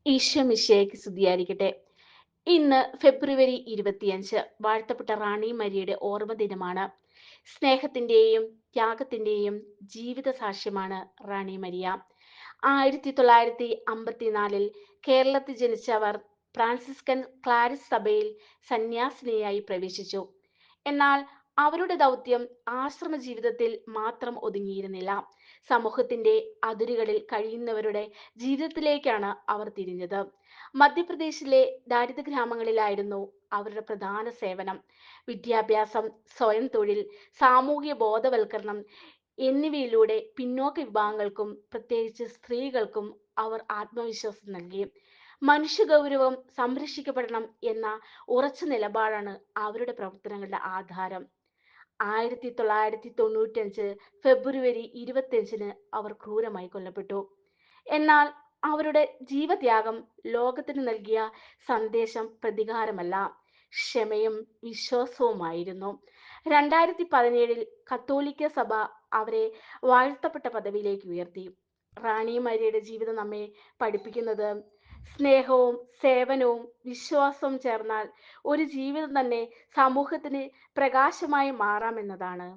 ഈശോ മിശിഹായ്ക്ക് സ്തുതിയായിരിക്കട്ടെ. ഇന്ന് ഫെബ്രുവരി 25 വാഴ്ത്തപ്പെട്ട റാണി മരിയയുടെ ഓർമ്മ ദിനമാണ്. സ്നേഹത്തിന്റെയും ത്യാഗത്തിന്റെയും ജീവിത സാക്ഷ്യമാണ് റാണി മരിയ. 1954 കേരളത്തിൽ ജനിച്ച അവർ ഫ്രാൻസിസ്കൻ ക്ലാരിസ് സഭയിൽ സന്യാസിനിയായി പ്രവേശിച്ചു. എന്നാൽ അവരുടെ ദൗത്യം ആശ്രമ ജീവിതത്തിൽ മാത്രം ഒതുങ്ങിയിരുന്നില്ല. സമൂഹത്തിന്റെ അതിരുകളിൽ കഴിയുന്നവരുടെ ജീവിതത്തിലേക്കാണ് അവർ തിരിഞ്ഞത്. മധ്യപ്രദേശിലെ ദാരിദ്ര്യ ഗ്രാമങ്ങളിലായിരുന്നു അവരുടെ പ്രധാന സേവനം. വിദ്യാഭ്യാസം, സ്വയം തൊഴിൽ, സാമൂഹിക ബോധവൽക്കരണം എന്നിവയിലൂടെ പിന്നോക്ക വിഭാഗങ്ങൾക്കും പ്രത്യേകിച്ച് സ്ത്രീകൾക്കും അവർ ആത്മവിശ്വാസം നൽകി. മനുഷ്യഗൗരവം സംരക്ഷിക്കപ്പെടണം എന്ന ഉറച്ച നിലപാടാണ് അവരുടെ പ്രവർത്തനങ്ങളുടെ ആധാരം. 1995 ഫെബ്രുവരി 25 അവർ ക്രൂരമായി കൊല്ലപ്പെട്ടു. എന്നാൽ അവരുടെ ജീവത്യാഗം ലോകത്തിന് നൽകിയ സന്ദേശം പ്രതികാരമല്ല, ക്ഷമയും വിശ്വാസവുമായിരുന്നു. 2017 കത്തോലിക്ക സഭ അവരെ വാഴ്ത്തപ്പെട്ട പദവിയിലേക്ക് ഉയർത്തി. റാണി മരിയയുടെ ജീവിതം നമ്മെ പഠിപ്പിക്കുന്നത് സ്നേഹവും സേവനവും വിശ്വാസവും ചേർന്നാൽ ഒരു ജീവിതം തന്നെ സമൂഹത്തിന് പ്രകാശമായി മാറാമെന്നതാണ്.